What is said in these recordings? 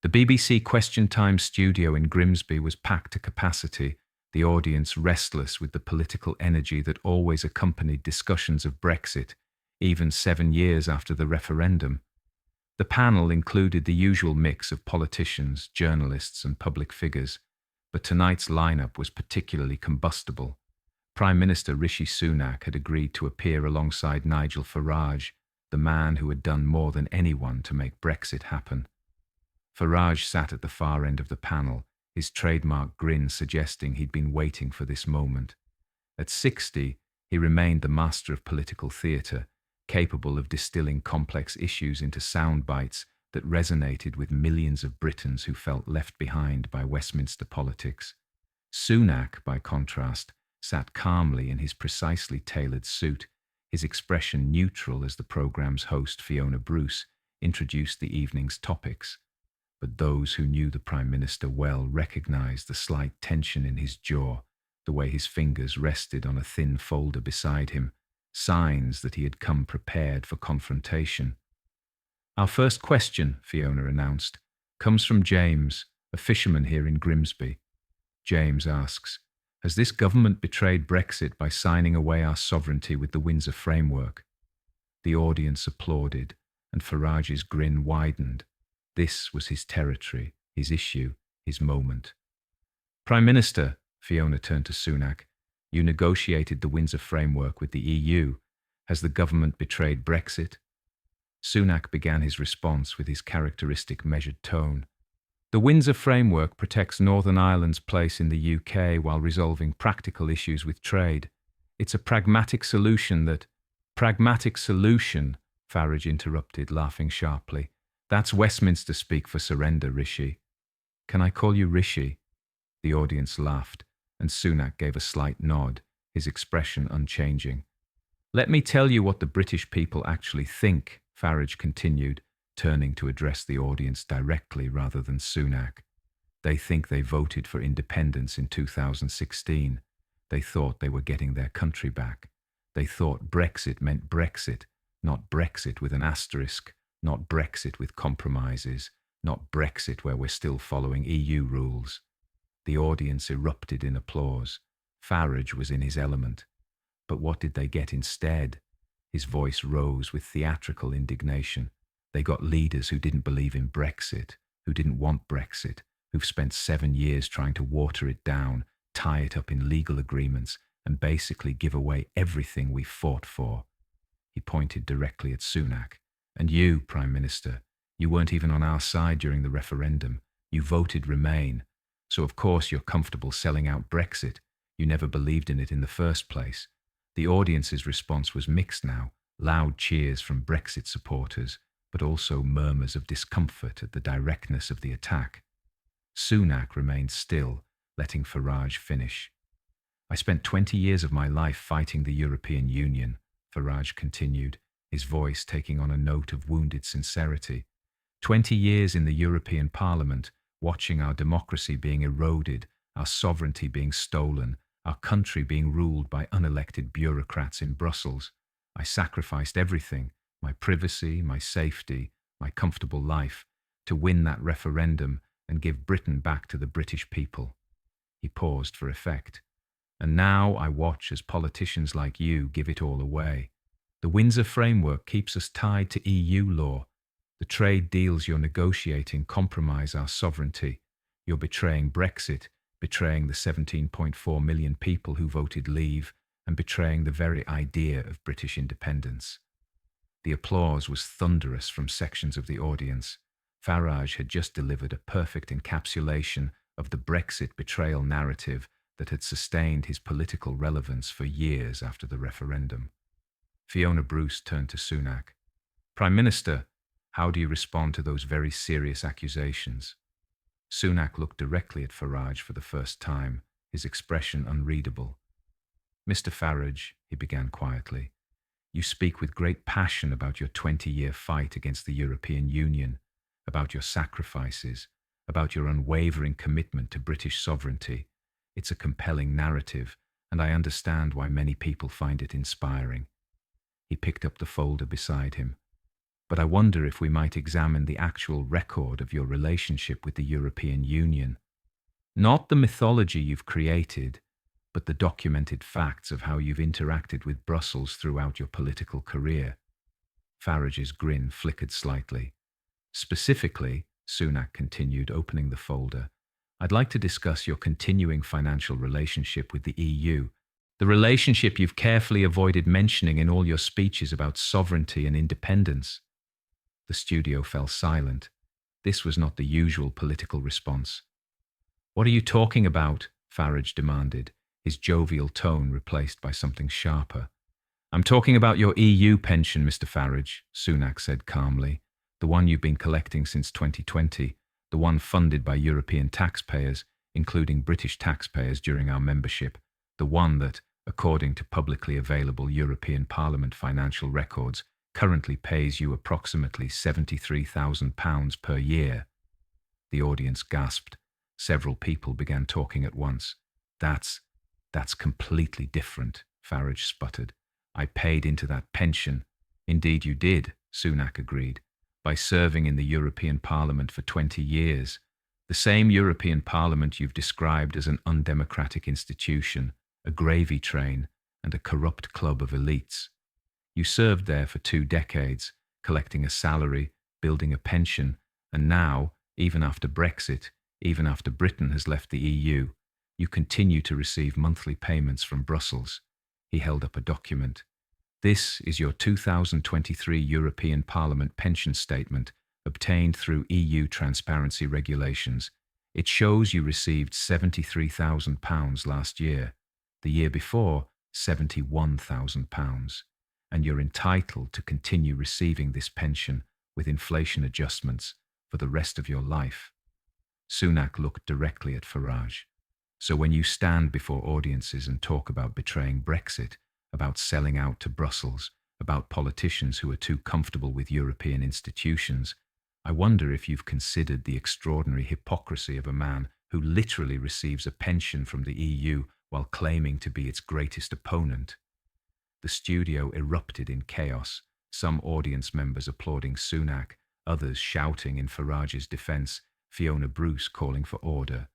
The BBC Question Time studio in Grimsby was packed to capacity, the audience restless with the political energy that always accompanied discussions of Brexit, even 7 years after the referendum. The panel included the usual mix of politicians, journalists, and public figures, but tonight's lineup was particularly combustible. Prime Minister Rishi Sunak had agreed to appear alongside Nigel Farage, the man who had done more than anyone to make Brexit happen. Farage sat at the far end of the panel, his trademark grin suggesting he'd been waiting for this moment. At 60, he remained the master of political theatre, capable of distilling complex issues into sound bites that resonated with millions of Britons who felt left behind by Westminster politics. Sunak, by contrast, sat calmly in his precisely tailored suit, his expression neutral as the programme's host, Fiona Bruce, introduced the evening's topics. But those who knew the Prime Minister well recognised the slight tension in his jaw, the way his fingers rested on a thin folder beside him, signs that he had come prepared for confrontation. "Our first question," Fiona announced, "comes from James, a fisherman here in Grimsby." James asks, "Has this government betrayed Brexit by signing away our sovereignty with the Windsor Framework?" The audience applauded, and Farage's grin widened. This was his territory, his issue, his moment. "Prime Minister," Fiona turned to Sunak, "you negotiated the Windsor Framework with the EU. Has the government betrayed Brexit?" Sunak began his response with his characteristic measured tone. "The Windsor Framework protects Northern Ireland's place in the UK while resolving practical issues with trade. It's a pragmatic solution that—" "Pragmatic solution," Farage interrupted, laughing sharply. "That's Westminster speak for surrender, Rishi." "Can I call you Rishi?" The audience laughed, and Sunak gave a slight nod, his expression unchanging. "Let me tell you what the British people actually think," Farage continued, turning to address the audience directly rather than Sunak. "They think they voted for independence in 2016. They thought they were getting their country back. They thought Brexit meant Brexit, not Brexit with an asterisk, not Brexit with compromises, not Brexit where we're still following EU rules." The audience erupted in applause. Farage was in his element. But what did they get instead? His voice rose with theatrical indignation. They got leaders who didn't believe in Brexit, who didn't want Brexit, who've spent 7 years trying to water it down, tie it up in legal agreements, and basically give away everything we fought for. He pointed directly at Sunak. "And you, Prime Minister, you weren't even on our side during the referendum. You voted Remain. So of course you're comfortable selling out Brexit. You never believed in it in the first place." The audience's response was mixed now, loud cheers from Brexit supporters, but also murmurs of discomfort at the directness of the attack. Sunak remained still, letting Farage finish. "I spent 20 years of my life fighting the European Union," Farage continued, his voice taking on a note of wounded sincerity. 20 years in the European Parliament, watching our democracy being eroded, our sovereignty being stolen, our country being ruled by unelected bureaucrats in Brussels. I sacrificed everything, my privacy, my safety, my comfortable life, to win that referendum and give Britain back to the British people. He paused for effect. And now I watch as politicians like you give it all away. The Windsor Framework keeps us tied to EU law. The trade deals you're negotiating compromise our sovereignty. You're betraying Brexit, betraying the 17.4 million people who voted Leave, and betraying the very idea of British independence. The applause was thunderous from sections of the audience. Farage had just delivered a perfect encapsulation of the Brexit betrayal narrative that had sustained his political relevance for years after the referendum. Fiona Bruce turned to Sunak. "Prime Minister, how do you respond to those very serious accusations?" Sunak looked directly at Farage for the first time, his expression unreadable. "Mr. Farage," he began quietly, "you speak with great passion about your 20-year fight against the European Union, about your sacrifices, about your unwavering commitment to British sovereignty. It's a compelling narrative, and I understand why many people find it inspiring." He picked up the folder beside him. but I wonder if we might examine the actual record of your relationship with the European Union. Not the mythology you've created, but the documented facts of how you've interacted with Brussels throughout your political career. Farage's grin flickered slightly. Specifically, Sunak continued, opening the folder, I'd like to discuss your continuing financial relationship with the EU, the relationship you've carefully avoided mentioning in all your speeches about sovereignty and independence. The studio fell silent. This was not the usual political response. What are you talking about? Farage demanded, his jovial tone replaced by something sharper. I'm talking about your EU pension, Mr. Farage, Sunak said calmly, the one you've been collecting since 2020, the one funded by European taxpayers, including British taxpayers during our membership, the one that, according to publicly available European Parliament financial records, currently pays you approximately £73,000 per year. The audience gasped. Several people began talking at once. That's completely different, Farage sputtered. I paid into that pension. Indeed you did, Sunak agreed, by serving in the European Parliament for 20 years. The same European Parliament you've described as an undemocratic institution, a gravy train, and a corrupt club of elites. You served there for 2 decades, collecting a salary, building a pension, and now, even after Brexit, even after Britain has left the EU, you continue to receive monthly payments from Brussels. He held up a document. This is your 2023 European Parliament pension statement, obtained through EU transparency regulations. It shows you received £73,000 last year. The year before, £71,000. And you're entitled to continue receiving this pension with inflation adjustments for the rest of your life. Sunak looked directly at Farage. So when you stand before audiences and talk about betraying Brexit, about selling out to Brussels, about politicians who are too comfortable with European institutions, I wonder if you've considered the extraordinary hypocrisy of a man who literally receives a pension from the EU while claiming to be its greatest opponent. The studio erupted in chaos, some audience members applauding Sunak, others shouting in Farage's defense, Fiona Bruce calling for order.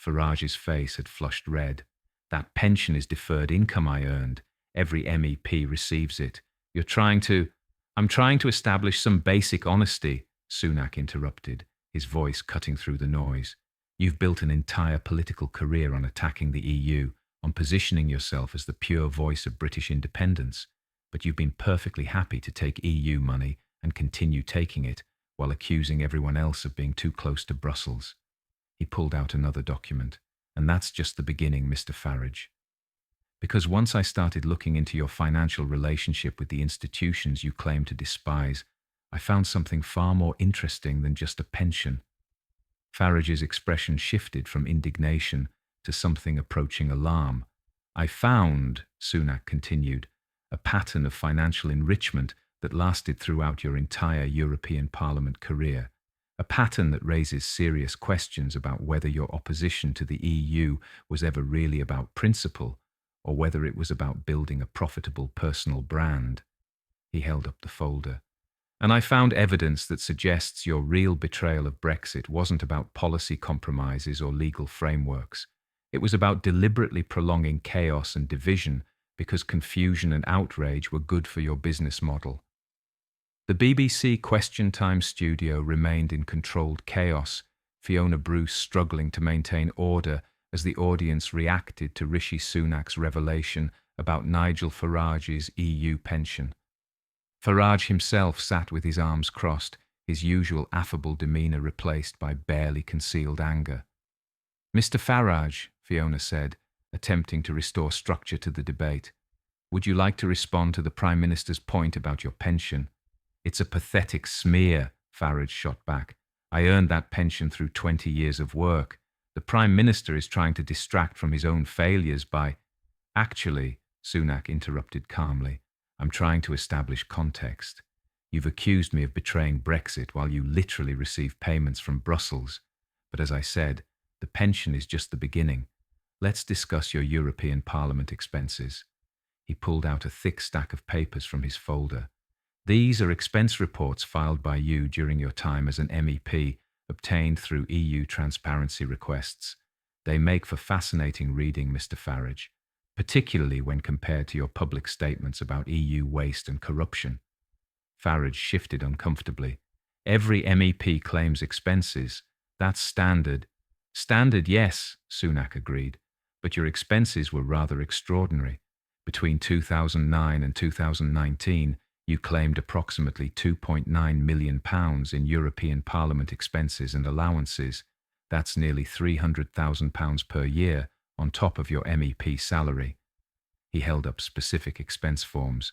Farage's face had flushed red. That pension is deferred income I earned. Every MEP receives it. I'm trying to establish some basic honesty, Sunak interrupted, his voice cutting through the noise. You've built an entire political career on attacking the EU, on positioning yourself as the pure voice of British independence, but you've been perfectly happy to take EU money and continue taking it, while accusing everyone else of being too close to Brussels. He pulled out another document. And that's just the beginning, Mr. Farage. Because once I started looking into your financial relationship with the institutions you claim to despise, I found something far more interesting than just a pension. Farage's expression shifted from indignation to something approaching alarm. I found, Sunak continued, a pattern of financial enrichment that lasted throughout your entire European Parliament career, a pattern that raises serious questions about whether your opposition to the EU was ever really about principle, or whether it was about building a profitable personal brand. He held up the folder. And I found evidence that suggests your real betrayal of Brexit wasn't about policy compromises or legal frameworks. It was about deliberately prolonging chaos and division because confusion and outrage were good for your business model. The BBC Question Time studio remained in controlled chaos, Fiona Bruce struggling to maintain order as the audience reacted to Rishi Sunak's revelation about Nigel Farage's EU pension. Farage himself sat with his arms crossed, his usual affable demeanour replaced by barely concealed anger. Mr. Farage, Fiona said, attempting to restore structure to the debate, would you like to respond to the Prime Minister's point about your pension? It's a pathetic smear, Farage shot back. I earned that pension through 20 years of work. The Prime Minister is trying to distract from his own failures by... Actually, Sunak interrupted calmly, I'm trying to establish context. You've accused me of betraying Brexit while you literally receive payments from Brussels. But as I said, the pension is just the beginning. Let's discuss your European Parliament expenses. He pulled out a thick stack of papers from his folder. These are expense reports filed by you during your time as an MEP, obtained through EU transparency requests. They make for fascinating reading, Mr. Farage, particularly when compared to your public statements about EU waste and corruption. Farage shifted uncomfortably. Every MEP claims expenses. That's standard. Standard, yes, Sunak agreed, but your expenses were rather extraordinary. Between 2009 and 2019, you claimed approximately £2.9 million in European Parliament expenses and allowances. That's nearly £300,000 per year on top of your MEP salary. He held up specific expense forms.